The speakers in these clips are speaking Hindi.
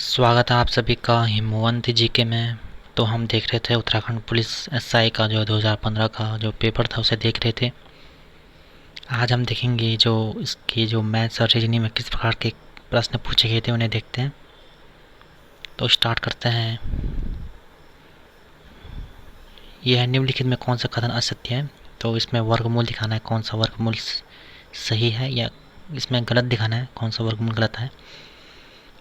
स्वागत है आप सभी का हिमवंत जीके में। तो हम देख रहे थे उत्तराखंड पुलिस एसआई का जो 2015 का जो पेपर था उसे देख रहे थे। आज हम देखेंगे जो इसकी जो मैथ्स और रीजनिंग में किस प्रकार के प्रश्न पूछे गए थे उन्हें देखते हैं। तो स्टार्ट करते हैं। यह निम्नलिखित में कौन सा कथन असत्य है। तो इसमें वर्गमूल दिखाना है कौन सा वर्गमूल सही है, या इसमें गलत दिखाना है कौन सा वर्गमूल गलत है।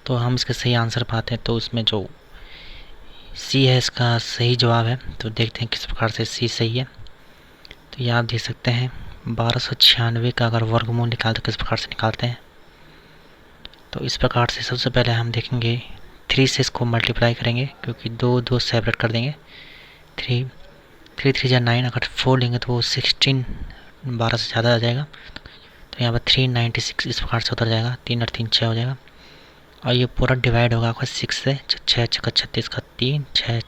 तो हम इसके सही आंसर पाते हैं। तो इसमें जो सी है इसका सही जवाब है। तो देखते हैं किस प्रकार से सी सही है। तो ये आप देख सकते हैं 1296 का अगर वर्गमूल निकालते तो किस प्रकार से निकालते हैं। तो इस प्रकार से सबसे पहले हम देखेंगे 3 से इसको मल्टीप्लाई करेंगे, क्योंकि दो दो सेपरेट कर देंगे। 3 3 3 9, अगर 4 लेंगे तो वो 16 12 से ज़्यादा आ जाएगा। तो यहाँ पर 396 इस प्रकार से उतर जाएगा। 3 और 3 6 हो जाएगा, और ये पूरा डिवाइड होगा आपका 6 से। 6 छक्का 36 का 3, 6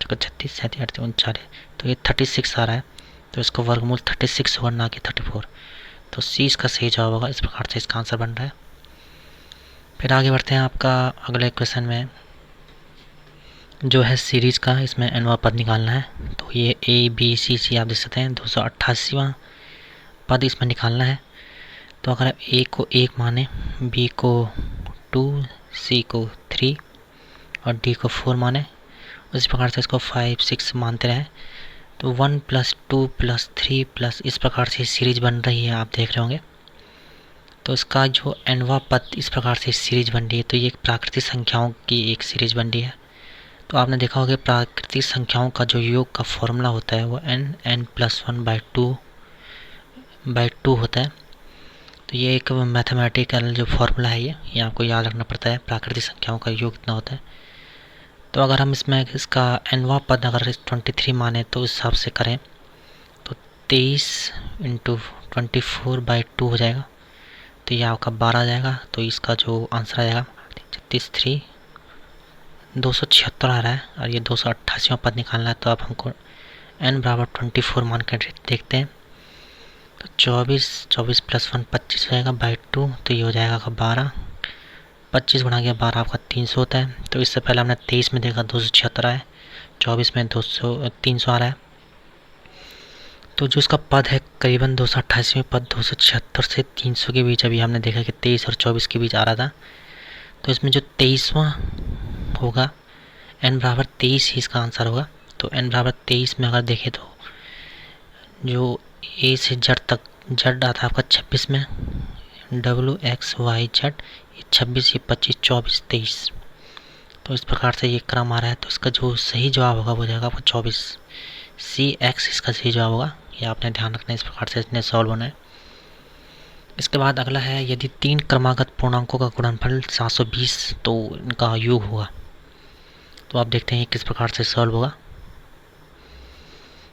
छक्का 36, 37 38 39। तो ये 36 आ रहा है। तो इसका वर्गमूल 36 होगा, ना कि 34। तो सी इसका सही जवाब होगा। इस प्रकार से इसका आंसर बन रहा है। फिर आगे बढ़ते हैं आपका अगले क्वेश्चन में, जो है सीरीज का। इसमें एनवा पद निकालना है। तो ये ए बी सी सी आप देख सकते हैं 288वां पद इसमें निकालना है। तो अगर आप ए को 1 माने, बी को 2, सी को 3 और डी को 4 माने, उसी प्रकार से इसको 5 6 मानते रहे। तो 1 + 2 + 3 प्लस इस प्रकार से सीरीज बन रही है, आप देख रहे होंगे। तो इसका जो एनवा पद इस प्रकार से सीरीज बन रही है। तो ये एक प्राकृतिक संख्याओं की एक सीरीज बन रही है। तो आपने देखा होगा प्राकृतिक संख्याओं का जो योग का फॉर्मूला होता है वो n+1/2 होता है। तो ये एक मैथमेटिकल जो फॉर्मूला है ये आपको याद रखना पड़ता है। प्राकृतिक संख्याओं का योग इतना होता है। तो अगर हम इसमें इसका एनवा पद अगर 23 माने तो इस हिसाब से करें तो 23 × 24/2 हो जाएगा। तो ये आपका 12 आ जाएगा। तो इसका जो आंसर आ जाएगा 36 276 आ रहा है, और ये 288वां पद निकालना है। तो अब हमको n = 24 मान कर देखते हैं। तो 24 + 1 25 हो जाएगा /2। तो ये हो जाएगा 12। 25 गुणा के 12 आपका 300 होता है। तो इससे पहले हमने 23 में देखा 276 है, 24 में 300 आ रहा है। तो जो इसका पद है करीबन 288वें पद 276 से 300 के बीच, अभी हमने देखा कि 23 और 24 के बीच आ रहा था। तो इसमें जो 23वां होगा n = 23 ही इसका आंसर होगा। तो n = 23 में अगर देखें तो जो ए से जेड तक, जेड आता है आपका 26 में, WXYZ, ये 26, ये 25 24 23। तो इस प्रकार से ये क्रम आ रहा है। तो इसका जो सही जवाब होगा वो जाएगा आपका 24। CX इसका सही जवाब होगा। ये आपने ध्यान रखना है। इस प्रकार से इसने सॉल्व होना है। इसके बाद अगला है, यदि 3 क्रमागत पूर्णांकों का गुणनफल 720 तो इनका योग होगा। तो आप देखते हैं किस प्रकार से सॉल्व होगा।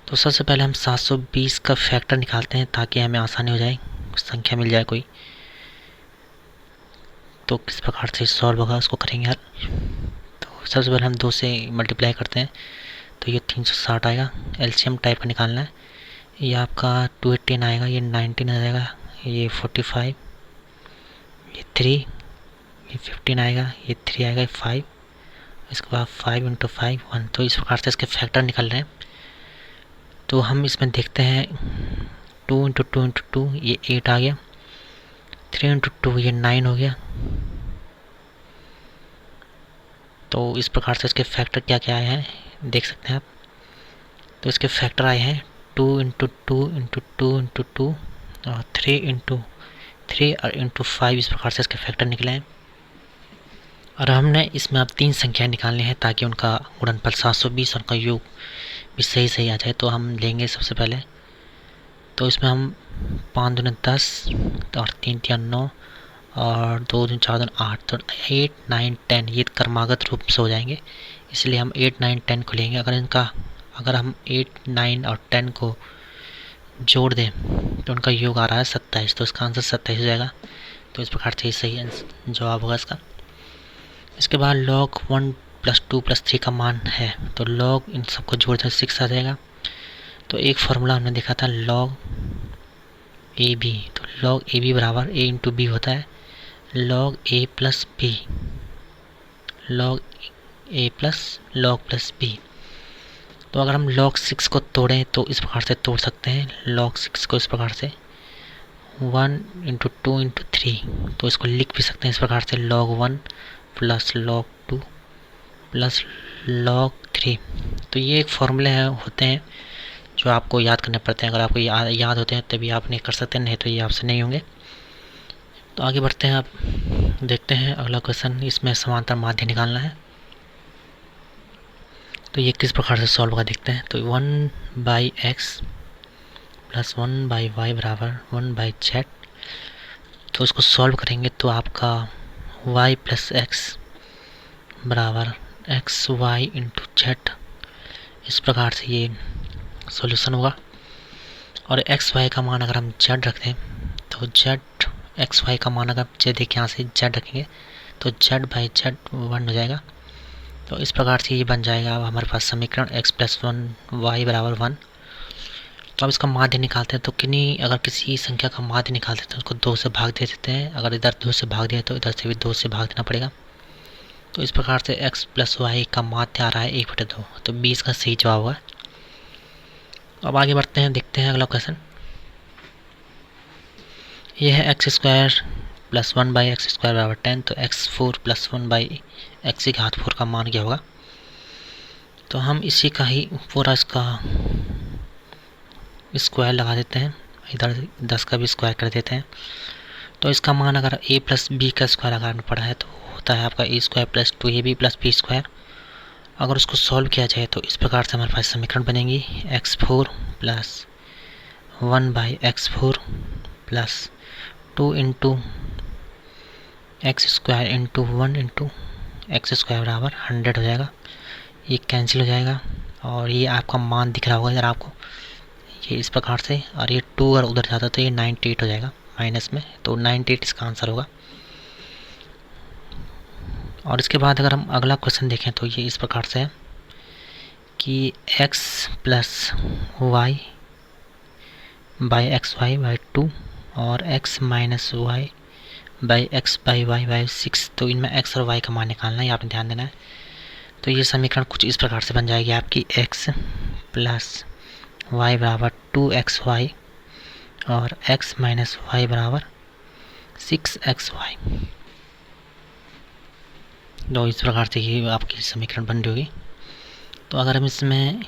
तो सबसे पहले हम 720 का फैक्टर निकालते हैं ताकि हमें आसानी हो जाए, संख्या मिल जाए कोई। तो किस प्रकार से सॉल्व होगा उसको करेंगे यार। तो सबसे पहले हम 2 से मल्टीप्लाई करते हैं। तो ये 360 आएगा। एलसीएम टाइप का निकालना है। ये आपका 218 आएगा, ये 19 आ जाएगा, ये 45, ये 3, ये 15 आएगा, ये 3 आएगा, ये 5। इसके बाद 5 × 5 1। तो इस प्रकार से इसके फैक्टर निकल रहे हैं। तो हम इसमें देखते हैं 2 × 2 × 2 ये 8 आ गया, 3 × 2 ये 9 हो गया। तो इस प्रकार से इसके फैक्टर क्या क्या आए हैं देख सकते हैं आप। तो इसके फैक्टर आए हैं 2 × 2 × 2 × 2 और 3 × 3 और × 5। इस प्रकार से इसके फैक्टर निकले हैं। और हमने इसमें अब 3 संख्याएं निकालनी है ताकि उनका गुणनफल 720 और उनका योग भी सही सही आ जाए। तो हम लेंगे सबसे पहले, तो इसमें हम 5 दूनी 10 और 3 3 9 और 2 दूनी 4 दूनी 8। तो 8 9 10 ये क्रमागत रूप से हो जाएंगे, इसलिए हम 8 9 10 को लेंगे। अगर हम 8 9 और 10 को जोड़ दें तो उनका योग आ रहा है 27। तो इसका आंसर 27 हो जाएगा। तो इस प्रकार से सही जवाब होगा इसका। इसके बाद log 1 + 2 + 3 का मान है। तो log इन सबको जोड़ दें 6 आ जाएगा। तो एक फार्मूला हमने देखा था log AB। तो log AB = A × B होता है। log A + B log a plus log plus b। तो अगर हम log 6 को तोड़ें तो इस प्रकार से तोड़ सकते हैं log 6 को, इस प्रकार से 1 इंटू 2 इंटू 3। तो इसको लिख भी सकते हैं इस प्रकार से log 1 plus log 2 plus log 3। तो ये एक फॉर्मूले होते हैं जो आपको याद करने पड़ते हैं। अगर आपको याद होते हैं तभी आप नहीं कर सकते, नहीं तो ये आपसे नहीं होंगे। तो आगे बढ़ते हैं, आप देखते हैं अगला क्वेश्चन। इसमें समांतर माध्य निकालना है, तो ये किस प्रकार से सॉल्व होगा देखते हैं। तो 1/x प्लस 1/y बराबर 1/z। तो इसको सॉल्व करेंगे तो आपका y प्लस एक्स बराबर एक्स वाई इंटू जेड, इस प्रकार से ये सॉल्यूशन होगा। और एक्स वाई का मान अगर हम जेड रख दें तो जेड एक्स वाई का मान अगर देखिए यहाँ से जेड रखेंगे तो जेड बाई जेड 1 हो जाएगा। तो इस प्रकार से ये बन जाएगा अब हमारे पास समीकरण x प्लस 1 वाई बराबर 1। तो अब इसका माध्य निकालते हैं। तो अगर किसी संख्या का माध्य निकालते हैं तो उसको 2 से भाग दे देते हैं। अगर इधर 2 से भाग दिया तो इधर से भी 2 से भाग देना पड़ेगा। तो इस प्रकार से x प्लस वाई का माध्य आ रहा है 1/2। तो 20 का सही जवाब होगा। अब आगे बढ़ते हैं, देखते हैं अगला क्वेश्चन। यह है x square plus 1/x square बराबर 10। तो x4 प्लस 1/x की घात 4 का मान क्या होगा। तो हम इसी का ही पूरा इसका स्क्वायर लगा देते हैं, इधर 10 का भी स्क्वायर कर देते हैं। तो इसका मान अगर a प्लस बी का स्क्वायर लगाना पड़ा है तो होता है आपका a square plus 2ab plus B square. अगर उसको सॉल्व किया जाए तो इस प्रकार से हमारे पास समीकरण बनेगी x4 plus 1/x4 plus 2 into x square into 1 into x square बराबर 100 हो जाएगा। ये कैंसिल हो जाएगा और ये आपका मान दिख रहा होगा इधर आपको, ये इस प्रकार से। और ये 2 अगर उधर जाता तो ये 98 हो जाएगा माइनस में, तो 98 इसका आंसर होगा। और इसके बाद अगर हम अगला क्वेश्चन देखें तो ये इस प्रकार से है कि x plus Y by X Y by 2 और x minus Y by X by Y by 6। तो इनमें x और y का मान निकालना है, आपने ध्यान देना है। तो ये समीकरण कुछ इस प्रकार से बन जाएगी आपकी x प्लस वाई बराबर 2xy और x माइनस वाई बराबर 6xy। तो इस प्रकार से ये आपकी समीकरण बन रही होगी। तो अगर हम इसमें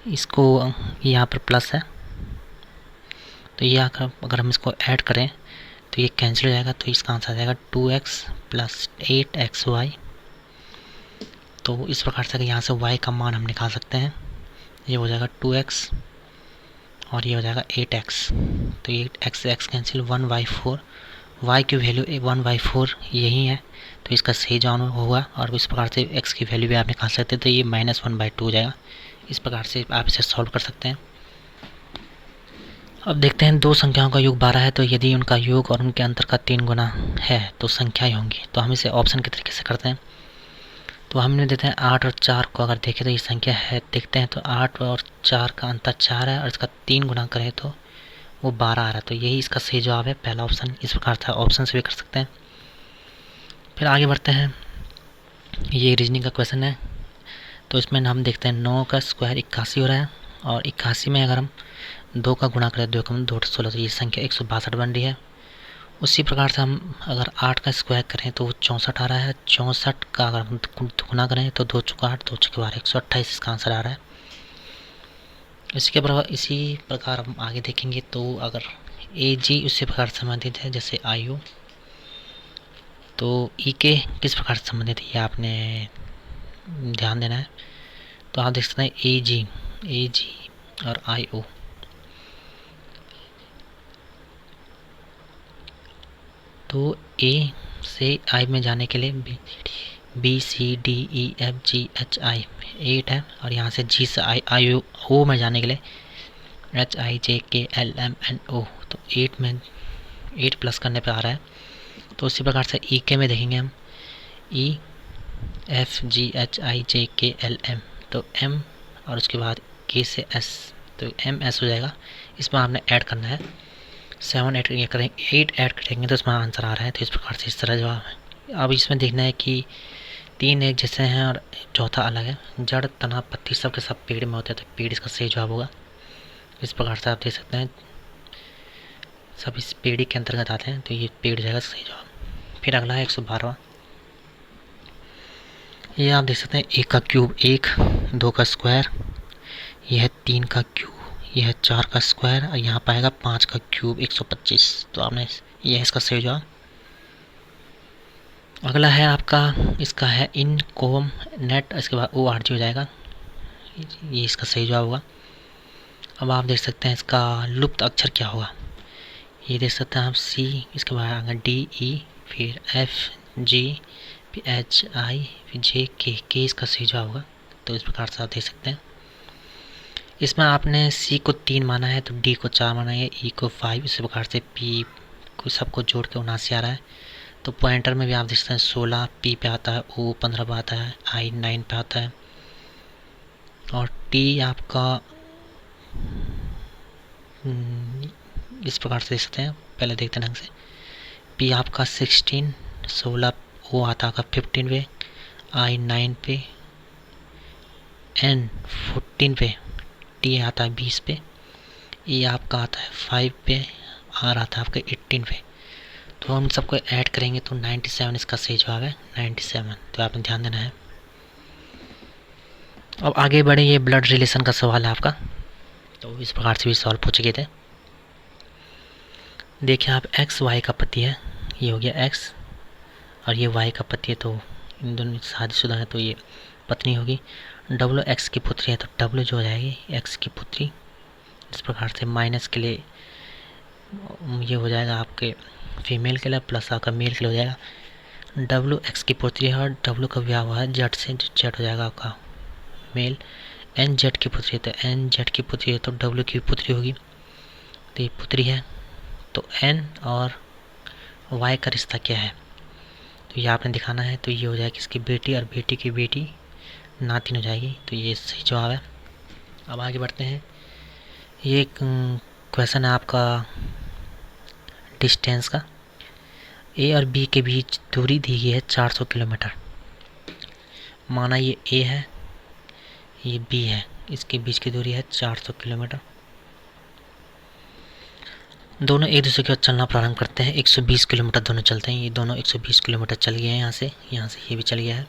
इसको यहाँ पर प्लस है तो ये अगर हम इसको ऐड करें तो ये कैंसिल हो जाएगा। तो इसका आंसर आ जाएगा 2x प्लस 8xy। तो इस प्रकार से यहाँ से y का मान हम निकाल सकते हैं। ये हो जाएगा 2x और ये हो जाएगा 8x। तो ये x कैंसिल 1/4, y की वैल्यू 1/4 यही है। तो इसका सही जवाब होगा। और इस प्रकार से x की वैल्यू भी आप निकाल सकते हैं, तो ये -1/2 हो जाएगा। इस प्रकार से आप इसे सॉल्व कर सकते हैं। अब देखते हैं, दो संख्याओं का योग 12 है, तो यदि उनका योग और उनके अंतर का 3 गुना है तो संख्याएं होंगी। तो हम इसे ऑप्शन के तरीके से करते हैं। तो हमने देते हैं 8 और 4 को अगर देखें तो ये संख्या है, देखते हैं तो 8 और 4 का अंतर 4 है और इसका 3 गुना करें तो वो 12 आ रहा है। तो यही इसका सही जवाब है, पहला ऑप्शन। इस प्रकार था, ऑप्शन से भी कर सकते हैं। फिर आगे बढ़ते हैं, ये रीजनिंग का क्वेश्चन है। तो इसमें हम देखते हैं 9 का स्क्वायर 81 हो रहा है और 81 में अगर हम 2 का गुणा करें 2 कम 2 16, तो ये संख्या 162 बन रही है। उसी प्रकार से हम अगर 8 का स्क्वायर करें तो वो 64 आ रहा है। 64 का अगर हम गुना करें तो 2 चौका 8, 2 चौके 12, 128 इसका आंसर आ रहा है। इसी प्रकार हम आगे देखेंगे तो अगर AG उसी प्रकार से संबंधित है जैसे IU, तो EK किस प्रकार से संबंधित है ये आपने ध्यान देना है। तो आप देख सकते हैं AG और IO। तो A से I में जाने के लिए BCDEFGHI 8 है और यहाँ से G से IO में जाने के लिए HIJKLMNO, तो 8 प्लस करने पे आ रहा है। तो उसी प्रकार से EK में देखेंगे हम EFGHIJKLM, तो M और उसके बाद K से S, तो MS हो जाएगा। इसमें आपने ऐड करना है 7 8 करेंगे 8 ऐड करेंगे तो इसमें आंसर आ रहा है। तो इस प्रकार से इस तरह जवाब है, अब इसमें देखना है कि 3 एक जैसे हैं और चौथा अलग है। जड़, तना, पत्ती सब के सब पेड़ में होते हैं, तो पेड़ इसका सही जवाब होगा। इस प्रकार से आप देख सकते हैं सब इस पेड़ के अंतर्गत आते हैं, तो ये पेड़ जाएगा सही जवाब। फिर अगला है 112वां। ये आप देख सकते हैं 1 का क्यूब 1, 2 का स्क्वायर, यह है 3 का क्यूब, यह है 4 का स्क्वायर और यहाँ पाएगा 5 का क्यूब 125। तो आपने यह इसका सही जवाब। अगला है आपका, इसका है इन कोम नेट, इसके बाद ओ आर जी हो जाएगा, ये इसका सही जवाब होगा। अब आप देख सकते हैं इसका लुप्त अक्षर क्या होगा। ये देख सकते हैं आप सी, इसके बाद आगे डी ई, फिर एफ जी, फिर एच आई, फिर जे के इसका सही जवाब होगा। तो इस प्रकार से आप देख सकते हैं। इसमें आपने सी को 3 माना है, तो डी को 4 माना है, ई को 5, इसी प्रकार से पी को सबको जोड़ के 79 आ रहा है। तो पॉइंटर में भी आप देख सकते हैं 16 पी पे आता है, ओ 15 पे आता है, आई 9 पे आता है और टी आपका इस प्रकार से देख सकते हैं। पहले देखते हैं ढंग से। पी आपका 16, 16 ओ आता है 15 पे, आई 9 पे, एन 14 पे, टी आता है 20 पे, ई आपका आता है 5 पे, आर आता है आपका 18 पे। तो हम सबको ऐड करेंगे तो 97 इसका सही जवाब है, 97। तो आपने ध्यान देना है। अब आगे बढ़े, ये ब्लड रिलेशन का सवाल है आपका, तो इस प्रकार से भी सवाल पूछे गए थे। देखिए आप एक्स वाई का पति है, ये हो गया एक्स और ये वाई का पति है, तो इन दोनों शादीशुदा है तो ये पत्नी होगी। डब्ल्यू एक्स की पुत्री है तो डब्ल्यू जो हो जाएगी एक्स की पुत्री। इस प्रकार से माइनस के लिए ये हो जाएगा आपके फीमेल के लिए, प्लस आपका मेल के लिए हो जाएगा। डब्ल्यू एक्स की पुत्री है और डब्ल्यू का ब्याह हुआ है जेड से, जेड हो जाएगा आपका मेल। एन जेड की पुत्री है तो एन जेड की पुत्री है तो डब्ल्यू की पुत्री होगी, तो ये पुत्री है। तो एन और वाई का रिश्ता क्या है, तो ये आपने दिखाना है। तो ये हो जाएगी इसकी बेटी और बेटी की बेटी, नातिन हो जाएगी, तो ये सही जवाब है। अब आगे बढ़ते हैं। ये क्वेश्चन है आपका डिस्टेंस का। ए और बी के बीच दूरी दी गई है 400 किलोमीटर। माना ये ए है, ये बी है, इसके बीच की दूरी है 400 किलोमीटर। दोनों एक दूसरे के साथ चलना प्रारंभ करते हैं, 120 किलोमीटर दोनों चलते हैं। ये दोनों 120 किलोमीटर चल गए हैं, यहाँ से ये भी चल गया है।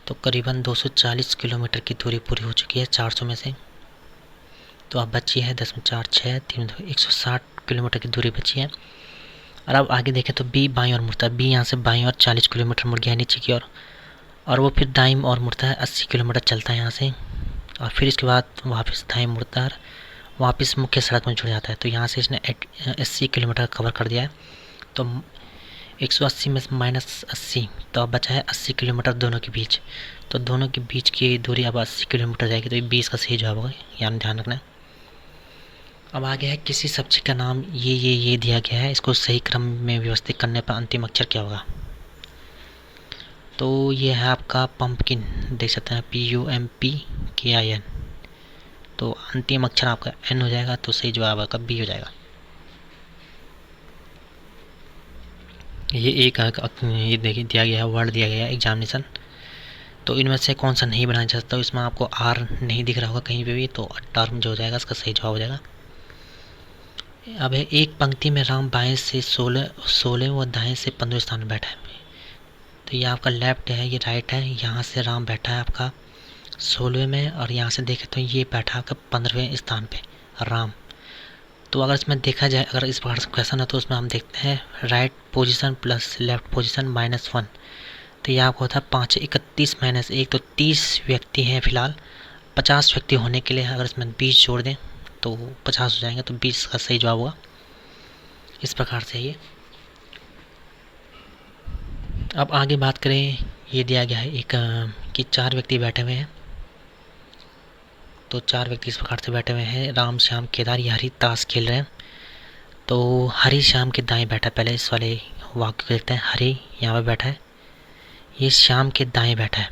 तो करीबन 240 किलोमीटर की दूरी पूरी हो चुकी है 400 में से। तो अब बची है 10 में 4 6 3 160 किलोमीटर की दूरी बची है। और अब आगे देखें तो बी बाईं ओर मुड़ता है, बी यहाँ से बाईं ओर 40 किलोमीटर मुड़ गया है नीचे की ओर, और वो फिर दाईं ओर मुड़ता है, 80 किलोमीटर चलता है यहाँ से, और फिर इसके बाद वापस दाईं मुड़ता है, वापस मुख्य सड़क में जुड़ जाता है। तो यहाँ से इसने 80 किलोमीटर कवर कर दिया है। तो 180 में माइनस 80, तो अब बचा है 80 किलोमीटर दोनों के बीच। तो दोनों के बीच की दूरी अब 80 किलोमीटर जाएगी, तो ये 20 का सही जवाब होगा, यहाँ ध्यान रखना है। अब आगे है किसी सब्जी का नाम ये दिया गया है, इसको सही क्रम में व्यवस्थित करने पर अंतिम अक्षर क्या होगा। तो ये है आपका पंपकिन, देख सकते हैं PUMPKIN। तो अंतिम अक्षर आपका N हो जाएगा, तो सही जवाब आपका B हो जाएगा। ये एक ये देखिए दिया गया है, वर्ड दिया गया है एग्जामिनेशन। तो इनमें से कौन सा नहीं बनाया जा सकता, तो इसमें आपको R नहीं दिख रहा होगा कहीं पे भी, तो टर्म जो हो जाएगा इसका सही जवाब हो जाएगा। अब है एक पंक्ति में राम बाएं से 16 व दाएं से 15 स्थान में बैठा है। तो ये आपका लेफ्ट है, ये राइट है, यहाँ से राम बैठा है आपका 16वें में, और यहाँ से देखें तो ये बैठा है आपका 15वें स्थान पे राम। तो अगर इसमें देखा जाए, अगर इस प्रकार से क्वेश्चन है तो उसमें हम देखते हैं right position plus left position -1। तो ये आपको होता है 5 31 माइनस 1, तो 30 व्यक्ति हैं फिलहाल। 50 व्यक्ति होने के लिए अगर इसमें 20 जोड़ दें तो 50 हो जाएंगे, तो 20 का सही जवाब होगा। इस प्रकार से ये। अब आगे बात करें, ये दिया गया है एक कि 4 व्यक्ति बैठे हुए हैं। तो 4 व्यक्ति इस प्रकार से बैठे हुए हैं, राम श्याम केदार ये हरी ताश खेल रहे हैं। तो हरी श्याम के दाएं बैठा है, पहले इस वाले वाक्य को देखते हैं। हरी यहाँ पे बैठा है, ये श्याम के दाएं बैठा है,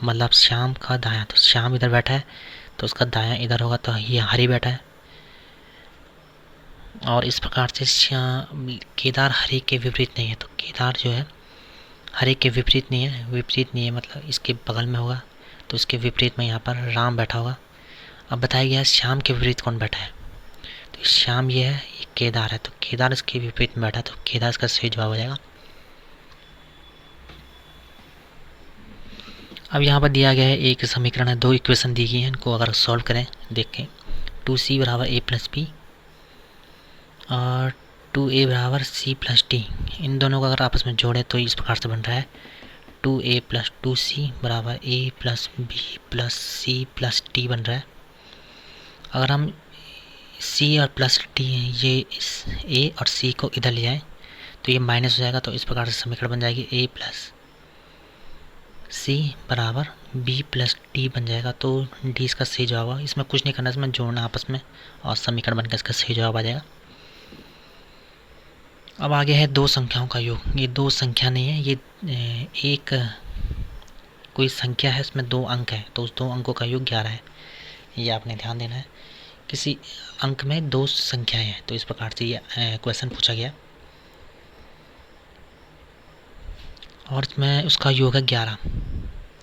मतलब श्याम का दायां। तो श्याम इधर बैठा है तो उसका दायां इधर होगा, तो ये हरी बैठा है। और इस प्रकार से श्याम केदार हरी के विपरीत नहीं है, तो केदार जो है हरे के विपरीत नहीं है, विपरीत नहीं है मतलब इसके बगल में होगा, तो इसके विपरीत में यहाँ पर राम बैठा होगा। अब बताया गया है श्याम के विपरीत कौन बैठा है, तो श्याम ये है, ये केदार है, तो केदार इसके विपरीत में बैठा, तो केदार इसका सही जवाब हो जाएगा। अब यहाँ पर दिया गया है एक समीकरण है, दो इक्वेशन दी गई हैं, इनको अगर सॉल्व करें देखें, 2c बराबर a प्लस बी और 2a बराबर c प्लस डी, इन दोनों को अगर आपस में जोड़े तो इस प्रकार से बन रहा है 2a प्लस 2c बराबर a plus B plus c plus D बन रहा है। अगर हम c और प्लस डी ये इस a और c को इधर ले जाएं तो ये माइनस हो जाएगा, तो इस प्रकार से समीकरण बन जाएगी a प्लस c बराबर b प्लस डी बन जाएगा, तो डी इसका सही जवाब होगा। इसमें कुछ नहीं करना, इसमें जोड़ना आपस में और समीकरण बनकर इसका सही जवाब आ जाएगा। अब आगे है दो संख्याओं का योग। ये दो संख्या नहीं है, ये एक कोई संख्या है, इसमें दो अंक है, तो उस दो अंकों का योग 11 है, ये आपने ध्यान देना है। किसी अंक में दो संख्याएं हैं, तो इस प्रकार से ये क्वेश्चन पूछा गया और इसमें उसका योग है 11,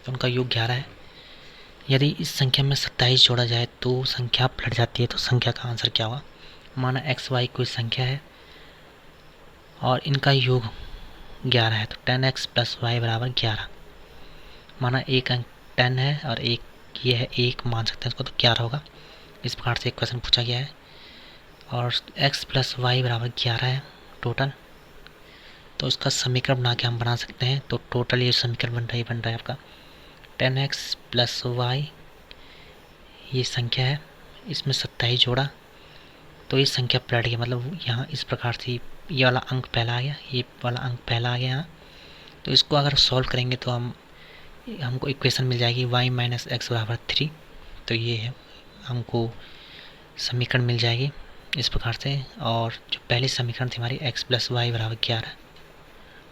तो उनका योग 11 है। यदि इस संख्या में 27 जोड़ा जाए तो संख्या पलट जाती है, तो संख्या का आंसर क्या होगा। माना एक्स वाई कोई संख्या है और इनका योग 11 है, तो 10x प्लस वाई बराबर 11। माना एक अंक 10 है और एक ये है, एक मान सकते हैं इसको, तो 11 होगा। इस प्रकार से एक क्वेश्चन पूछा गया है और x प्लस वाई बराबर 11 है टोटल, तो इसका समीकरण बना के हम बना सकते हैं। तो टोटल ये समीकरण बन रहा है आपका 10x प्लस वाई, ये संख्या है, इसमें 27 जोड़ा तो ये संख्या पलट गई, मतलब यहाँ इस प्रकार से ये वाला अंक पहला आ गया, ये वाला अंक पहला आ गया यहाँ। तो इसको अगर सॉल्व करेंगे तो हमको इक्वेशन मिल जाएगी y माइनस एक्स बराबर 3, तो ये है हमको समीकरण मिल जाएगी इस प्रकार से। और जो पहली समीकरण थी हमारी x प्लस वाई बराबर 11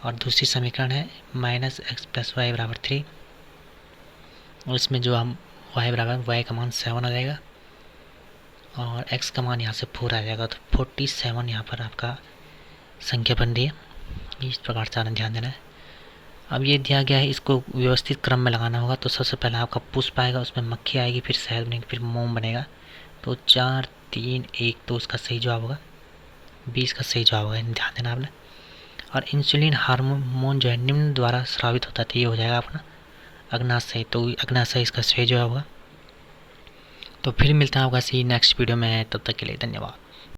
और दूसरी समीकरण है माइनस एक्स प्लस वाई बराबर 3, और इसमें जो हम y बराबर y का मान 7 आ जाएगा और x का मान यहाँ से 4 आ जाएगा, तो 47 यहाँ पर आपका संख्या बन रही है। इस प्रकार से आपने ध्यान देना है। अब ये दिया गया है, इसको व्यवस्थित क्रम में लगाना होगा, तो सबसे पहले आपका पुष्प आएगा, उसमें मक्खी आएगी, फिर शहद बनेगी, फिर मोम बनेगा, तो 4 3 1, तो उसका सही जवाब होगा 20 का सही जवाब होगा, ध्यान देना आपने। और इंसुलिन हार्मोन जो है निम्न द्वारा स्रावित होता है, तो ये हो जाएगा अपना अग्नाशय, तो अग्नाशय इसका सही जवाब होगा। तो फिर मिलता है आपका नेक्स्ट वीडियो में, तब तक के लिए धन्यवाद।